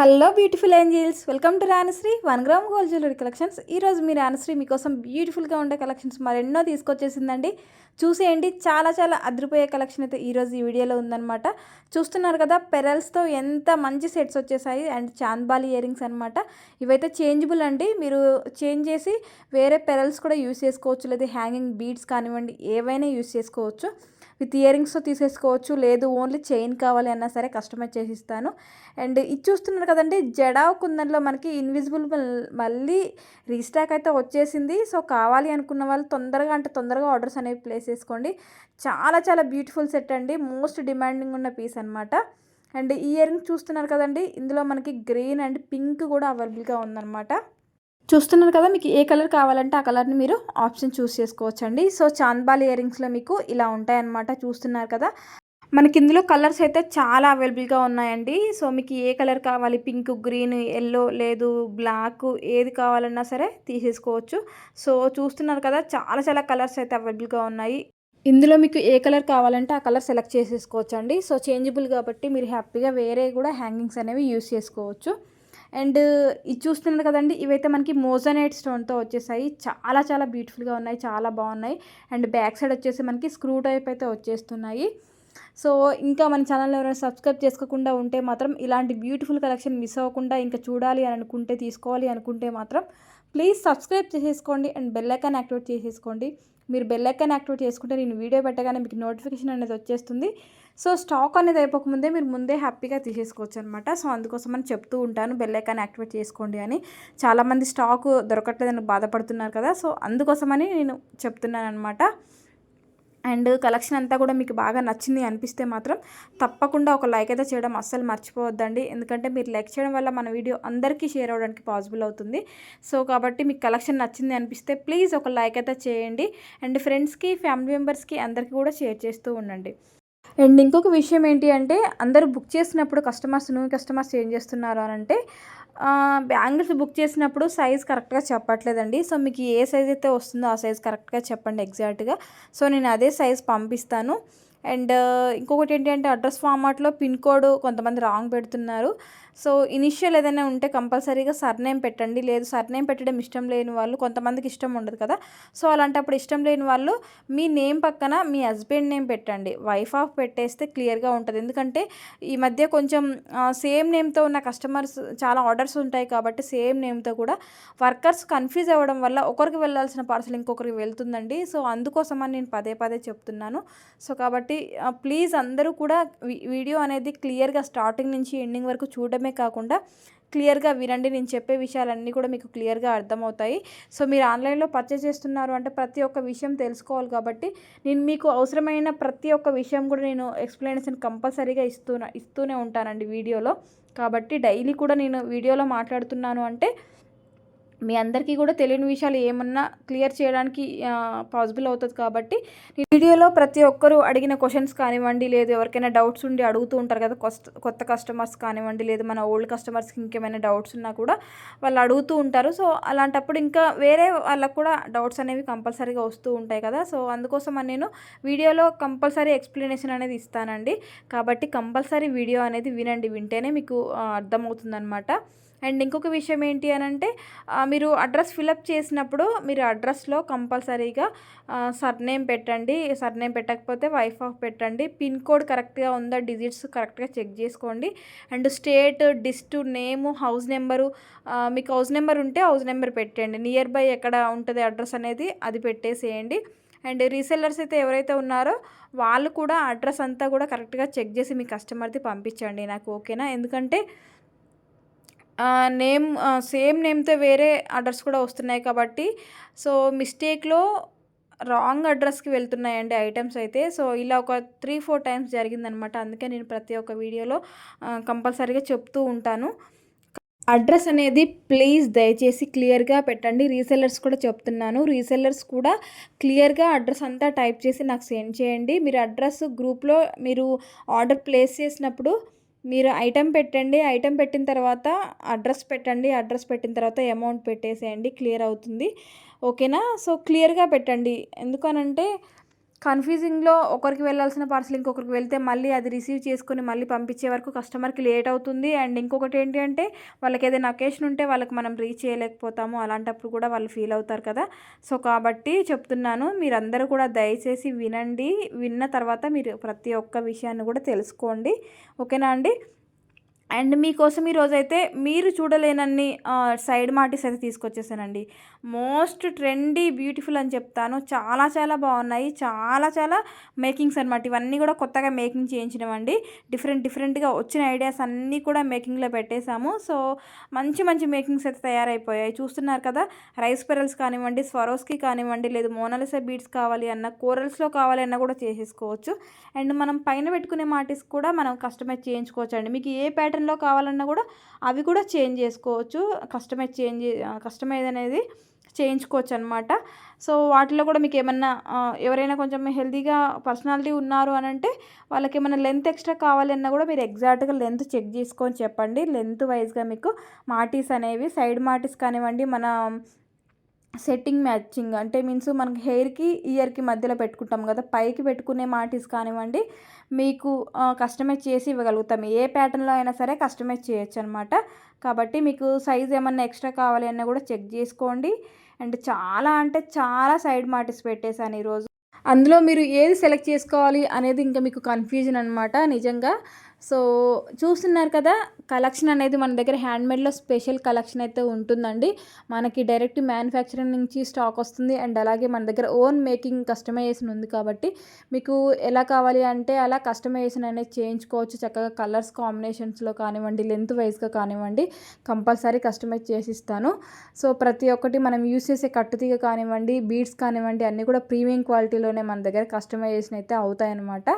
Hello beautiful angels, welcome to Ranasri 1 gram gold jewellery collections. ఈరోజు మీ రానశ్రీ మీకోసం బ్యూటిఫుల్గా ఉండే కలెక్షన్స్ మరెన్నో తీసుకొచ్చేసిందండి. చూసేయండి, చాలా చాలా అదిరిపోయే కలెక్షన్ అయితే ఈరోజు ఈ వీడియోలో ఉందన్నమాట. చూస్తున్నారు కదా, పెరల్స్తో ఎంత మంచి సెట్స్ వచ్చేసాయి. అండ్ చాంద్బాలి ఇయర్ రింగ్స్ అనమాట. ఇవైతే చేంజబుల్ అండి, మీరు చేంజ్ చేసి వేరే పెరల్స్ కూడా యూస్ చేసుకోవచ్చు, లేదా హ్యాంగింగ్ బీడ్స్ కానివ్వండి ఏవైనా యూస్ చేసుకోవచ్చు. విత్ ఇయర్ రింగ్స్తో తీసేసుకోవచ్చు, లేదు ఓన్లీ చైన్ కావాలి అన్నా సరే కస్టమైజ్ చేసి ఇస్తాను. అండ్ ఇది చూస్తున్నారు కదండి, జడా కుందన్లో మనకి ఇన్విజిబుల్ మళ్ళీ రీస్టాక్ అయితే వచ్చేసింది. సో కావాలి అనుకున్న వాళ్ళు తొందరగా ఆర్డర్స్ అనేవి ప్లేస్ చేసుకోండి. చాలా చాలా బ్యూటిఫుల్ సెట్ అండి, మోస్ట్ డిమాండింగ్ ఉన్న పీస్ అనమాట. అండ్ ఈ ఇయర్ రింగ్ చూస్తున్నారు కదండి, ఇందులో మనకి గ్రీన్ అండ్ పింక్ కూడా అవైలబుల్గా ఉందన్నమాట. చూస్తున్నారు కదా, మీకు ఏ కలర్ కావాలంటే ఆ కలర్ని మీరు ఆప్షన్ చూస్ చేసుకోవచ్చండి. సో చాంద్బాలి ఇయర్ రింగ్స్లో మీకు ఇలా ఉంటాయన్నమాట. చూస్తున్నారు కదా, మనకి ఇందులో కలర్స్ అయితే చాలా అవైలబుల్గా ఉన్నాయండి. సో మీకు ఏ కలర్ కావాలి, పింక్, గ్రీన్, ఎల్లో, లేదు బ్లాక్, ఏది కావాలన్నా సరే తీసేసుకోవచ్చు. సో చూస్తున్నారు కదా, చాలా చాలా కలర్స్ అయితే అవైలబుల్గా ఉన్నాయి. ఇందులో మీకు ఏ కలర్ కావాలంటే ఆ కలర్ సెలెక్ట్ చేసేసుకోవచ్చు అండి. సో చేంజబుల్ కాబట్టి మీరు హ్యాపీగా వేరే కూడా హ్యాంగింగ్స్ అనేవి యూస్ చేసుకోవచ్చు. అండ్ ఇది చూస్తున్నారు కదండి, ఇవైతే మనకి మోజనైట్ స్టోన్తో వచ్చేసాయి. చాలా చాలా బ్యూటిఫుల్గా ఉన్నాయి, చాలా బాగున్నాయి. అండ్ బ్యాక్ సైడ్ వచ్చేసి మనకి స్క్రూ టైప్ అయితే వచ్చేస్తున్నాయి. సో ఇంకా మన ఛానల్ ఎవరైనా సబ్స్క్రైబ్ చేసుకోకుండా ఉంటే మాత్రం ఇలాంటి బ్యూటిఫుల్ కలెక్షన్ మిస్ అవ్వకుండా ఇంకా చూడాలి అని అనుకుంటే, తీసుకోవాలి అనుకుంటే మాత్రం ప్లీజ్ సబ్స్క్రైబ్ చేసేసుకోండి. అండ్ బెల్ ఐకాన్ యాక్టివేట్ చేసేసుకోండి. మీరు బెల్ ఐకాన్ యాక్టివేట్ చేసుకుంటే నేను వీడియో పెట్టగానే మీకు నోటిఫికేషన్ అనేది వచ్చేస్తుంది. సో స్టాక్ అనేది అయిపోకముందే మీరు ముందే హ్యాపీగా తీసేసుకోవచ్చు అనమాట. సో అందుకోసమని చెప్తూ ఉంటాను, బెల్ ఐకాన్ యాక్టివేట్ చేసుకోండి అని. చాలామంది స్టాక్ దొరకట్లేదని బాధపడుతున్నారు కదా, సో అందుకోసమని నేను చెప్తున్నాను అనమాట. అండ్ కలెక్షన్ అంతా కూడా మీకు బాగా నచ్చింది అనిపిస్తే మాత్రం తప్పకుండా ఒక లైక్ అయితే చేయడం అస్సలు మర్చిపోవద్దండి. ఎందుకంటే మీరు లైక్ చేయడం వల్ల మన వీడియో అందరికీ షేర్ అవ్వడానికి పాసిబుల్ అవుతుంది. సో కాబట్టి మీకు కలెక్షన్ నచ్చింది అనిపిస్తే ప్లీజ్ ఒక లైక్ అయితే చేయండి. అండ్ ఫ్రెండ్స్కి, ఫ్యామిలీ మెంబర్స్కి అందరికీ కూడా షేర్ చేస్తూ ఉండండి. అండ్ ఇంకొక విషయం ఏంటి అంటే, అందరూ బుక్ చేసినప్పుడు న్యూ కస్టమర్స్ ఏం చేస్తున్నారు అని అంటే, బ్యాంగిల్స్ బుక్ చేసినప్పుడు సైజ్ కరెక్ట్గా చెప్పట్లేదండి. సో మీకు ఏ సైజ్ అయితే వస్తుందో ఆ సైజ్ కరెక్ట్గా చెప్పండి ఎగ్జాక్ట్గా. సో నేను అదే సైజ్ పంపిస్తాను. అండ్ ఇంకొకటి ఏంటంటే, అడ్రస్ ఫార్మాట్లో పిన్ కోడ్ కొంతమంది రాంగ్ పెడుతున్నారు. సో ఇనిషియల్ ఏదైనా ఉంటే కంపల్సరీగా సర్నేమ్ పెట్టండి. లేదు సర్నేమ్ పెట్టడం ఇష్టం లేని వాళ్ళు, కొంతమందికి ఇష్టం ఉండదు కదా, సో అలాంటప్పుడు ఇష్టం లేని వాళ్ళు మీ నేమ్ పక్కన మీ హస్బెండ్ నేమ్ పెట్టండి. వైఫ్ ఆఫ్ పెట్టేస్తే క్లియర్గా ఉంటుంది. ఎందుకంటే ఈ మధ్య కొంచెం సేమ్ నేమ్తో ఉన్న కస్టమర్స్ చాలా ఆర్డర్స్ ఉంటాయి కాబట్టి సేమ్ నేమ్తో కూడా వర్కర్స్ కన్ఫ్యూజ్ అవ్వడం వల్ల ఒకరికి వెళ్ళాల్సిన పార్సల్ ఇంకొకరికి వెళ్తుందండి. సో అందుకోసమని నేను పదే పదే చెప్తున్నాను. సో కాబట్టి ప్లీజ్ అందరూ కూడా వీడియో అనేది క్లియర్గా స్టార్టింగ్ నుంచి ఎండింగ్ వరకు చూడడమే కాకుండా క్లియర్గా వినండి. నేను చెప్పే విషయాలన్నీ కూడా మీకు క్లియర్గా అర్థమవుతాయి. సో మీరు ఆన్లైన్లో పర్చేస్ చేస్తున్నారు అంటే ప్రతి ఒక్క విషయం తెలుసుకోవాలి కాబట్టి నేను మీకు అవసరమైన ప్రతి ఒక్క విషయం కూడా నేను ఎక్స్ప్లెనేషన్ కంపల్సరీగా ఇస్తూనే ఉంటానండి వీడియోలో. కాబట్టి డైలీ కూడా నేను వీడియోలో మాట్లాడుతున్నాను అంటే మీ అందరికీ కూడా తెలియని విషయాలు ఏమన్నా క్లియర్ చేయడానికి పాసిబుల్ అవుతుంది. కాబట్టి ఈ వీడియోలో ప్రతి ఒక్కరూ అడిగిన క్వశ్చన్స్ కానివ్వండి, లేదు ఎవరికైనా డౌట్స్ ఉండి అడుగుతూ ఉంటారు కదా, కొత్త కస్టమర్స్ కానివ్వండి, లేదు మన ఓల్డ్ కస్టమర్స్కి ఇంకేమైనా డౌట్స్ ఉన్నా కూడా వాళ్ళు అడుగుతూ ఉంటారు. సో అలాంటప్పుడు ఇంకా వేరే వాళ్ళకు కూడా డౌట్స్ అనేవి కంపల్సరీగా వస్తూ ఉంటాయి కదా, సో అందుకోసం నేను వీడియోలో కంపల్సరీ ఎక్స్ప్లెనేషన్ అనేది ఇస్తానండి. కాబట్టి కంపల్సరీ వీడియో అనేది వినండి, వింటేనే మీకు అర్థమవుతుందన్నమాట. అండ్ ఇంకొక విషయం ఏంటి అని అంటే, మీరు అడ్రస్ ఫిలప్ చేసినప్పుడు మీరు అడ్రస్లో కంపల్సరీగా సర్నేమ్ పెట్టండి. సర్నేమ్ పెట్టకపోతే వైఫ్ ఆఫ్ పెట్టండి. పిన్ కోడ్ కరెక్ట్గా ఉందా, డిజిట్స్ కరెక్ట్గా చెక్ చేసుకోండి. And state, district name, house number, మీకు హౌస్ నెంబర్ ఉంటే హౌస్ నెంబర్ పెట్టండి. నియర్ బై ఎక్కడ ఉంటుంది అడ్రస్ అనేది అది పెట్టేసేయండి. అండ్ రీసెల్లర్స్ అయితే ఎవరైతే ఉన్నారో వాళ్ళు కూడా అడ్రస్ అంతా కూడా కరెక్ట్గా చెక్ చేసి మీ కస్టమర్ది పంపించండి నాకు, ఓకేనా. ఎందుకంటే సేమ్ నేమ్తో వేరే అడ్రస్ కూడా వస్తున్నాయి కాబట్టి సో మిస్టేక్లో రాంగ్ అడ్రస్కి వెళ్తున్నాయండి ఐటమ్స్ అయితే. సో ఇలా ఒక 3-4 టైమ్స్ జరిగిందనమాట. అందుకే నేను ప్రతి ఒక్క వీడియోలో కంపల్సరీగా చెప్తూ ఉంటాను. అడ్రస్ అనేది ప్లీజ్ దయచేసి క్లియర్గా పెట్టండి. రీసెల్లర్స్ కూడా చెప్తున్నాను, రీసెల్లర్స్ కూడా క్లియర్గా అడ్రస్ అంతా టైప్ చేసి నాకు సెండ్ చేయండి. మీరు అడ్రస్ గ్రూప్లో మీరు ఆర్డర్ ప్లేస్ చేసినప్పుడు మీరు ఐటెం పెట్టండి. ఐటెం పెట్టిన తర్వాత అడ్రస్ పెట్టండి. అడ్రస్ పెట్టిన తర్వాత అమౌంట్ పెట్టేసేయండి, క్లియర్ అవుతుంది, ఓకేనా. సో క్లియర్గా పెట్టండి. ఎందుకనంటే కన్ఫ్యూజింగ్‌లో ఒకరికి వెళ్ళాల్సిన పార్సెల్ ఇంకొకరికి వెళ్తే మళ్ళీ అది రిసీవ్ చేసుకొని మళ్ళీ పంపించే వరకు కస్టమర్‌కి లేట్ అవుతుంది. అండ్ ఇంకొకటి ఏంటి అంటే వాళ్ళకి ఏదైనా అకేషన్ ఉంటే వాళ్ళకి మనం రీచ్ చేయలేకపోతాము. అలాంటప్పుడు కూడా వాళ్ళు ఫీల్ అవుతారు కదా! సో, కాబట్టి చెప్తున్నాను, మీరందరూ కూడా దయచేసి వినండి. విన్న తర్వాత మీరు ప్రతి ఒక్క విషయాన్ని కూడా తెలుసుకోండి. ఓకేనా అండి? అండ్ మీకోసం ఈరోజైతే మీరు చూడలేనన్ని సైడ్ మాటీస్ అయితే తీసుకొచ్చేసానండి. మోస్ట్ ట్రెండీ, బ్యూటిఫుల్ అని చెప్తాను. చాలా చాలా బాగున్నాయి. చాలా చాలా మేకింగ్స్ అనమాట. ఇవన్నీ కూడా కొత్తగా మేకింగ్ చేయించినవండి. డిఫరెంట్‌గా వచ్చిన ఐడియాస్ అన్నీ కూడా మేకింగ్‌లో పెట్టేశాము. సో, మంచి మంచి మేకింగ్స్ అయితే తయారైపోయాయి. చూస్తున్నారు కదా! రైస్ పెరల్స్ కానివ్వండి, స్వరోస్కి కానివ్వండి, లేదు మోనాలిసా బీడ్స్ కావాలి అన్నా, కోరల్స్‌లో కావాలి అన్నా కూడా చేసేసుకోవచ్చు. అండ్ మనం పైన పెట్టుకునే మాటీస్ కూడా మనం కస్టమైజ్ చేయించుకోవచ్చండి. మీకు ఏ ప్యాటర్న్‌లో కావాలన్నా కూడా అవి కూడా చేంజ్ చేసుకోవచ్చు. కస్టమైజ్ అనేది చేయించుకోవచ్చనమాట. సో, వాటిలో కూడా మీకేమన్నా ఎవరైనా కొంచెం హెల్తీగా పర్సనాలిటీ ఉన్నారు అనంటే వాళ్ళకేమన్నా లెంత్ ఎక్స్ట్రా కావాలి అన్నా కూడా మీరు ఎగ్జాక్ట్‌గా లెంత్ చెక్ చేసుకొని చెప్పండి. లెంత్ వైస్‌గా మీకు మాటీస్ అనేవి, సైడ్ మాటీస్ కానివ్వండి, మన సెట్టింగ్ మ్యాచింగ్ అంటే మీన్స్ మనకి హెయిర్‌కి, ఇయర్‌కి మధ్యలో పెట్టుకుంటాం కదా! పైకి పెట్టుకునే మాటీస్ కానివ్వండి, మీకు కస్టమైజ్ చేసి ఇవ్వగలుగుతాం. ఏ ప్యాటర్న్‌లో అయినా సరే కస్టమైజ్ చేయొచ్చనమాట. కాబట్టి మీకు సైజ్ ఏమన్నా ఎక్స్ట్రా కావాలి అన్నా కూడా చెక్ చేసుకోండి. అండ్ చాలా అంటే చాలా సైడ్ మాటీస్ పెట్టేశాను ఈరోజు. అందులో మీరు ఏది సెలెక్ట్ చేసుకోవాలి అనేది ఇంకా మీకు కన్‌ఫ్యూజన్ అనమాట నిజంగా. సో, చూస్తున్నారు కదా! కలెక్షన్ అనేది మన దగ్గర హ్యాండ్‌మేడ్‌లో స్పెషల్ కలెక్షన్ అయితే ఉంటుందండి. మనకి డైరెక్ట్ మ్యానుఫ్యాక్చరింగ్ నుంచి స్టాక్ వస్తుంది. అండ్ అలాగే మన దగ్గర ఓన్ మేకింగ్ కస్టమైజేషన్ ఉంది కాబట్టి మీకు ఎలా కావాలి అంటే అలా కస్టమైజేషన్ అనేది చేయించుకోవచ్చు. చక్కగా కలర్స్ కాంబినేషన్స్‌లో కానివ్వండి, లెంత్ వైస్‌గా కానివ్వండి, కంపల్సరీ కస్టమైజ్ చేసిస్తాను. సో, ప్రతి ఒక్కటి మనం యూజ్ చేసే కట్టుతీగ కానివ్వండి, బీడ్స్ కానివ్వండి, అన్నీ కూడా ప్రీమియం క్వాలిటీలోనే మన దగ్గర కస్టమైజేషన్ అయితే అవుతాయన్నమాట.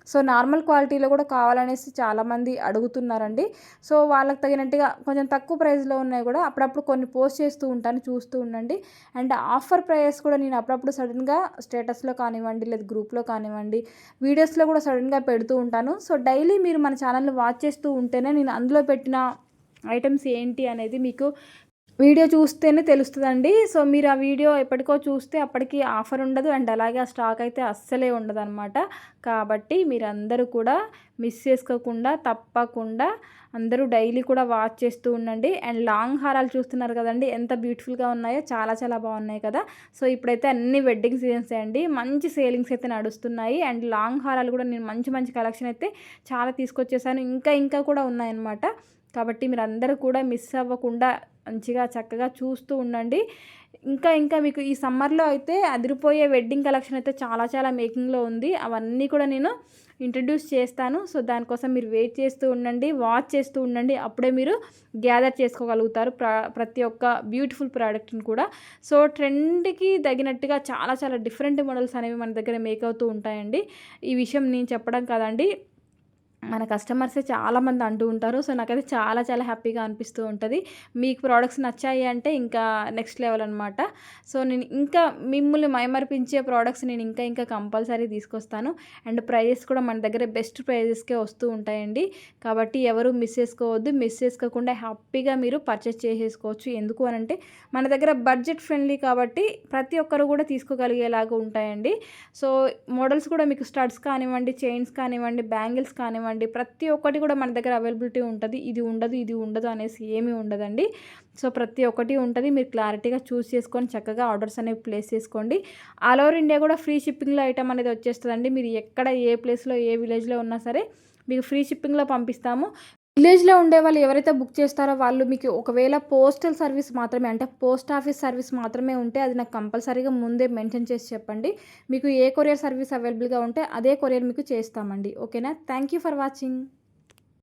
సో, నార్మల్ క్వాలిటీలో కూడా కావాలనేసి చాలామంది అడుగుతున్నారండి. సో, వాళ్ళకి తగినట్టుగా కొంచెం తక్కువ ప్రైస్‌లో ఉన్నాయి కూడా అప్పుడప్పుడు కొన్ని పోస్ట్ చేస్తూ ఉంటాను, చూస్తూ ఉండండి. అండ్ ఆఫర్ ప్రైస్ కూడా నేను అప్పుడప్పుడు సడన్‌గా స్టేటస్‌లో కానివ్వండి, లేదా గ్రూప్‌లో కానివ్వండి, వీడియోస్‌లో కూడా సడన్‌గా పెడుతూ ఉంటాను. సో, డైలీ మీరు మన ఛానల్‌ని వాచ్ చేస్తూ ఉంటేనే నేను అందులో పెట్టిన ఐటెమ్స్ ఏంటి అనేది మీకు వీడియో చూస్తేనే తెలుస్తదండి. సో, మీరు ఆ వీడియో ఎప్పటికో చూస్తే అప్పటికి ఆఫర్ ఉండదు. అండ్ అలాగే ఆ స్టాక్ అయితే అస్సలే ఉండదనమాట. కాబట్టి మీరందరూ కూడా మిస్ చేసుకోకుండా తప్పకుండా అందరూ డైలీ కూడా వాచ్ చేస్తూ ఉండండి. అండ్ లాంగ్ హారాలు చూస్తున్నారు కదండీ! ఎంత బ్యూటిఫుల్‌గా ఉన్నాయో, చాలా చాలా బాగున్నాయి కదా! సో, ఇప్పుడైతే అన్ని వెడ్డింగ్ సీజన్సే అండి. మంచి సేలింగ్స్ అయితే నడుస్తున్నాయి. అండ్ లాంగ్ హారాలు కూడా నేను మంచి మంచి కలెక్షన్ అయితే చాలా తీసుకొచ్చేసాను. ఇంకా కూడా ఉన్నాయన్నమాట. కాబట్టి మీరందరూ కూడా మిస్ అవ్వకుండా మంచిగా చక్కగా చూస్తూ ఉండండి. ఇంకా మీకు ఈ సమ్మర్‌లో అయితే అదిరిపోయే వెడ్డింగ్ కలెక్షన్ అయితే చాలా చాలా మేకింగ్‌లో ఉంది. అవన్నీ కూడా నేను ఇంట్రడ్యూస్ చేస్తాను. సో, దానికోసం మీరు వెయిట్ చేస్తూ ఉండండి. వాచ్ చేస్తూ ఉండండి. అప్పుడే మీరు గ్యాదర్ చేసుకోగలుగుతారు ప్రతి ఒక్క బ్యూటిఫుల్ ప్రోడక్ట్‌ని కూడా. సో, ట్రెండ్‌కి తగినట్టుగా చాలా చాలా డిఫరెంట్ మోడల్స్ అనేవి మన దగ్గర మేక్ అవుతూ ఉంటాయండి. ఈ విషయం నేను చెప్పడం కాదండి, మన కస్టమర్సే చాలామంది అంటూ ఉంటారు. సో, నాకైతే చాలా చాలా హ్యాపీగా అనిపిస్తూ ఉంటది. మీకు ప్రొడక్ట్స్ నచ్చాయి అంటే ఇంకా నెక్స్ట్ లెవెల్ అనమాట. సో, నేను ఇంకా మిమ్మల్ని మైమరిపించే ప్రొడక్ట్స్ నేను ఇంకా కంపల్సరీ తీసుకొస్తాను. అండ్ ప్రైజెస్ కూడా మన దగ్గర బెస్ట్ ప్రైజెస్‌కే వస్తూ ఉంటాయండి. కాబట్టి ఎవరు మిస్ చేసుకోవద్దు. మిస్ చేసుకోకుండా హ్యాపీగా మీరు పర్చేస్ చేసేసుకోవచ్చు. ఎందుకు అనంటే మన దగ్గర బడ్జెట్ ఫ్రెండ్లీ కాబట్టి ప్రతి ఒక్కరు కూడా తీసుకోగలిగేలాగా ఉంటాయండి. సో, మోడల్స్ కూడా మీకు స్టడ్స్ కానివ్వండి, చైన్స్ కానివ్వండి, బ్యాంగిల్స్ కానివ్వండి, ప్రతి ఒక్కటి కూడా మన దగ్గర అవైలబిలిటీ ఉంటది. ఇది ఉండదు అనేసి ఏమీ ఉండదండి. సో, ప్రతి ఒక్కటి ఉంటది. మీరు క్లారిటీగా చూస్ చేసుకొని చక్కగా ఆర్డర్స్ అనేవి ప్లేస్ చేసుకోండి. ఆల్ ఓవర్ ఇండియా కూడా ఫ్రీ షిప్పింగ్‌లో ఐటెమ్ అనేది వచ్చేస్తదండి. మీరు ఎక్కడ ఏ ప్లేస్‌లో, ఏ విలేజ్‌లో ఉన్నా సరే మీకు ఫ్రీ షిప్పింగ్‌లో పంపిస్తాము. విలేజ్‌లో ఉండేవాళ్ళు ఎవరైతే బుక్ చేస్తారో వాళ్ళు మీకు ఒకవేళ పోస్టల్ సర్వీస్ మాత్రమే అంటే పోస్ట్ ఆఫీస్ సర్వీస్ మాత్రమే ఉంటే అది నాకు కంపల్సరీగా ముందే మెన్షన్ చేసి చెప్పండి. మీకు ఏ కొరియర్ సర్వీస్ అవైలబుల్‌గా ఉంటే అదే కొరియర్ మీకు చేస్తామండి. ఓకేనా? Thank you for watching.